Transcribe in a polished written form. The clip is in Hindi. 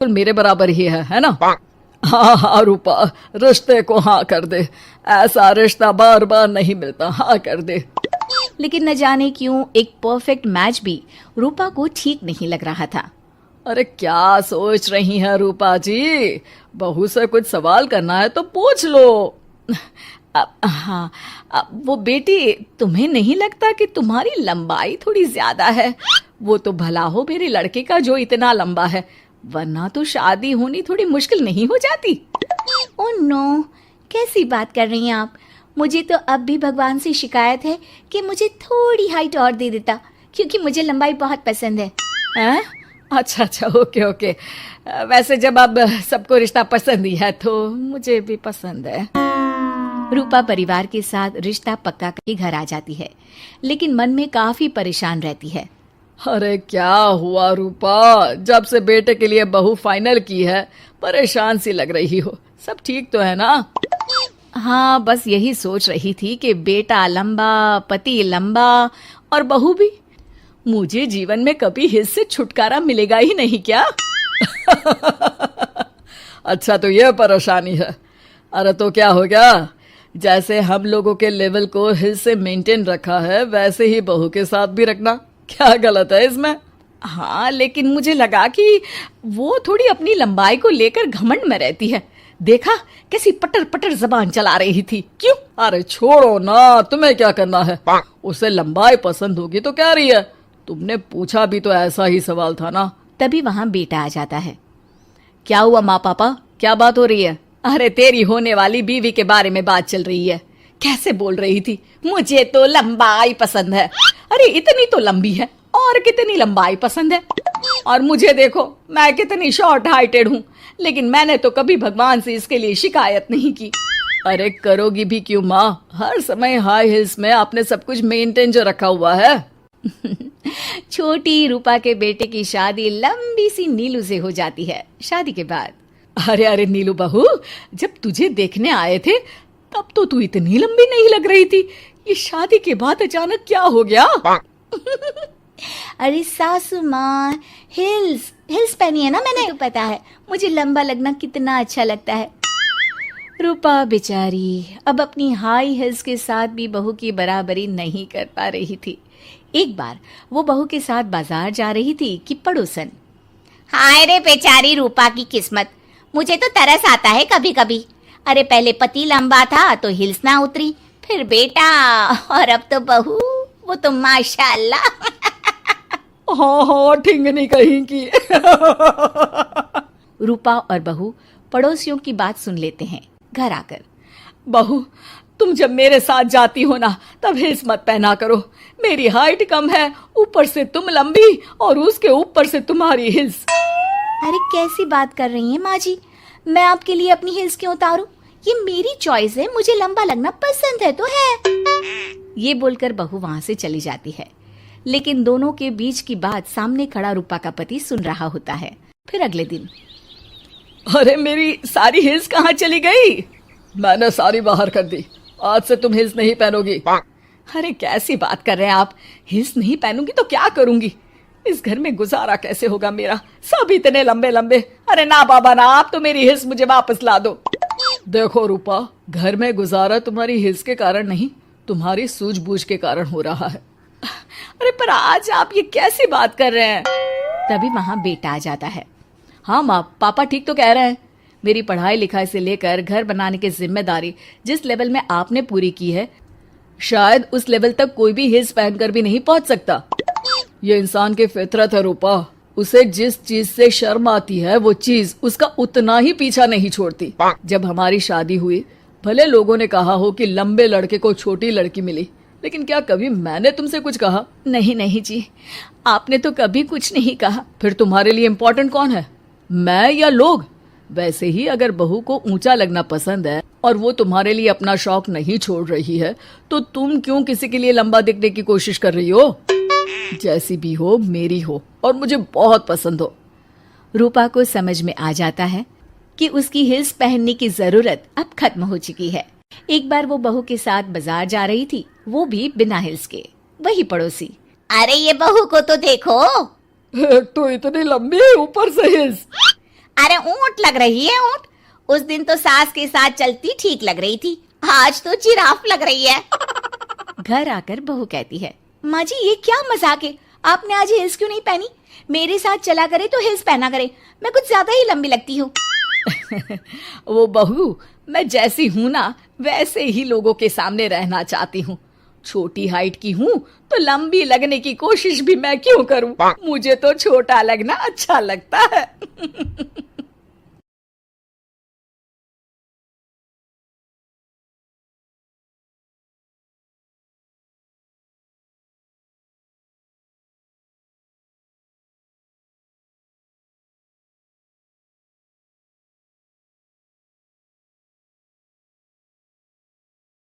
बिल्कुल मेरे बराबर ही है ना? हाँ हाँ रूपा, रिश्ते को हाँ कर दे। ऐसा रिश्ता बार बार नहीं मिलता, हाँ कर दे। लेकिन न जाने क्यों एक परफेक्ट मैच भी रूपा को ठीक नहीं लग रहा था। अरे क्या सोच रही हैं रूपा जी? बहू से कुछ सवाल करना है तो पूछ लो। हाँ, वो बेटी, तुम्हें नहीं लगता कि तुम्हारी लंबाई थोड़ी ज्यादा है? वो तो भला हो मेरे लड़के का जो इतना लंबा है, वरना तो शादी होनी थोड़ी मुश्किल नहीं हो जाती। ओह नो, कैसी बात कर रही हैं आप? मुझे तो अब भी भगवान से शिकायत है कि मुझे थोड़ी हाइट और दे देता, क्योंकि मुझे लंबाई बहुत पसंद है। हैं? अच्छा अच्छा, ओके ओके। वैसे जब अब सबको रिश्ता पसंद ही है तो मुझे भी पसंद है। रूपा परिवार के साथ रिश्ता पक्का करके घर आ जाती है, लेकिन मन में काफी परेशान रहती है। अरे क्या हुआ रूपा? जब से बेटे के लिए बहू फाइनल की है, परेशान सी लग रही हो। सब ठीक तो है ना? हाँ, बस यही सोच रही थी कि बेटा लंबा, पति लंबा और बहू भी। मुझे जीवन में कभी हिस्से से छुटकारा मिलेगा ही नहीं क्या? अच्छा तो ये परेशानी है। अरे तो क्या हो गया? जैसे हम लोगों के लेवल को हिस्से मेंटेन रखा है, वैसे ही बहू के साथ भी रखना। क्या गलत है इसमें? हाँ, लेकिन मुझे लगा कि वो थोड़ी अपनी लंबाई को लेकर घमंड में रहती है। देखा कैसी पटर पटर जबान चला रही थी। क्यों? अरे छोड़ो ना, तुम्हें क्या करना है? उसे लंबाई पसंद होगी तो क्या रही है? तुमने पूछा भी तो ऐसा ही सवाल था ना। तभी वहां बेटा आ जाता है। क्या हुआ माँ पापा, क्या बात हो रही है? अरे तेरी होने वाली बीवी के बारे में बात चल रही है। कैसे बोल रही थी, मुझे तो लंबाई पसंद है। अरे इतनी तो लंबी है, और कितनी लंबाई पसंद है? और मुझे देखो, मैं कितनी शॉर्ट हाइटेड हूँ, लेकिन मैंने तो कभी भगवान से इसके लिए शिकायत नहीं की। अरे करोगी भी क्यों माँ? हर समय हाई हिल्स में आपने सब कुछ मेंटेन जो रखा हुआ है। छोटी रूपा के बेटे की शादी लंबी सी नीलू से हो जाती है शादी के बाद। अरे अरे नीलू बहू, जब तुझे देखने आए थे तब तो तू इतनी लंबी नहीं लग रही थी। ये शादी के बाद अचानक क्या हो गया? अरे सासू माँ, हिल्स हिल्स पहनी है ना मैंने, तो पता है मुझे लंबा लगना कितना अच्छा लगता है। रूपा बेचारी अब अपनी हाई हिल्स के साथ भी बहू की बराबरी नहीं कर पा रही थी। एक बार वो बहू के साथ बाजार जा रही थी कि पड़ोसन, हाय रे बेचारी रूपा की किस्मत, मुझे तो तरस आता है कभी कभी। अरे पहले पति लंबा था तो हिल्स ना उतरी, फिर बेटा, और अब तो बहू, वो तो माशाल्लाह। हाँ हाँ, ठिंगनी कहीं की। रूपा और बहू पड़ोसियों की बात सुन लेते हैं घर आकर। बहू, तुम जब मेरे साथ जाती हो ना, तब हिल्स मत पहना करो। मेरी हाइट कम है, ऊपर से तुम लंबी, और उसके ऊपर से तुम्हारी हिल्स। अरे कैसी बात कर रही हैं माँ जी? मैं आपके लिए अपनी हिल्स क्यों उतारूं? ये मेरी चॉइस है, मुझे लंबा लगना पसंद है तो है। ये बोलकर बहू वहां से चली जाती है, लेकिन दोनों के बीच की बात सामने खड़ा रूपा का पति सुन रहा होता है। फिर अगले दिन, अरे मेरी सारी हिल्स कहाँ चली गई? मैंने सारी बाहर कर दी। आज से तुम हिल्स नहीं पहनोगी। अरे कैसी बात कर रहे हैं आप? हिल्स नहीं पहनूंगी तो क्या करूंगी? इस घर में गुजारा कैसे होगा मेरा? सब इतने लंबे लंबे। अरे ना बाबा ना, आप तो मेरी हिल्स मुझे वापस ला दो। देखो रूपा, घर में गुजारा तुम्हारी हिल्स के कारण नहीं, तुम्हारी सूझबूझ के कारण हो रहा है। अरे पर आज आप ये कैसी बात कर रहे हैं? तभी वहां बेटा आ जाता है। हाँ माँ, पापा ठीक तो कह रहे हैं। मेरी पढ़ाई लिखाई से लेकर घर बनाने की जिम्मेदारी जिस लेवल में आपने पूरी की है, शायद उस लेवल तक कोई भी हिल्स पहनकर भी नहीं पहुंच सकता। ये इंसान की फितरत है रूपा। उसे जिस चीज से शर्म आती है, वो चीज उसका उतना ही पीछा नहीं छोड़ती। जब हमारी शादी हुई, भले लोगों ने कहा हो कि लंबे लड़के को छोटी लड़की मिली, लेकिन क्या कभी मैंने तुमसे कुछ कहा? नहीं नहीं जी, आपने तो कभी कुछ नहीं कहा। फिर तुम्हारे लिए इम्पोर्टेंट कौन है, मैं या लोग? वैसे ही अगर बहू को ऊंचा लगना पसंद है और वो तुम्हारे लिए अपना शौक नहीं छोड़ रही है, तो तुम क्यों किसी के लिए लंबा दिखने की कोशिश कर रही हो? जैसी भी हो, मेरी हो और मुझे बहुत पसंद हो। रूपा को समझ में आ जाता है कि उसकी हिल्स पहनने की जरूरत अब खत्म हो चुकी है। एक बार वो बहू के साथ बाजार जा रही थी, वो भी बिना हिल्स के। वही पड़ोसी, अरे ये बहू को तो देखो, एक तो इतनी लंबी, ऊपर से हिल्स। अरे ऊंट लग रही है ऊंट। उस दिन तो सास के साथ चलती ठीक लग रही थी, आज तो जिराफ लग रही है। घर आकर बहू कहती है, माँ जी ये क्या मजाक है, आपने आज हिल्स क्यों नहीं पहनी? मेरे साथ चला करे तो हिल्स पहना करे, मैं कुछ ज्यादा ही लंबी लगती हूँ। वो बहू, मैं जैसी हूं ना वैसे ही लोगों के सामने रहना चाहती हूँ। छोटी हाइट की हूँ तो लंबी लगने की कोशिश भी मैं क्यों करूँ? मुझे तो छोटा लगना अच्छा लगता है।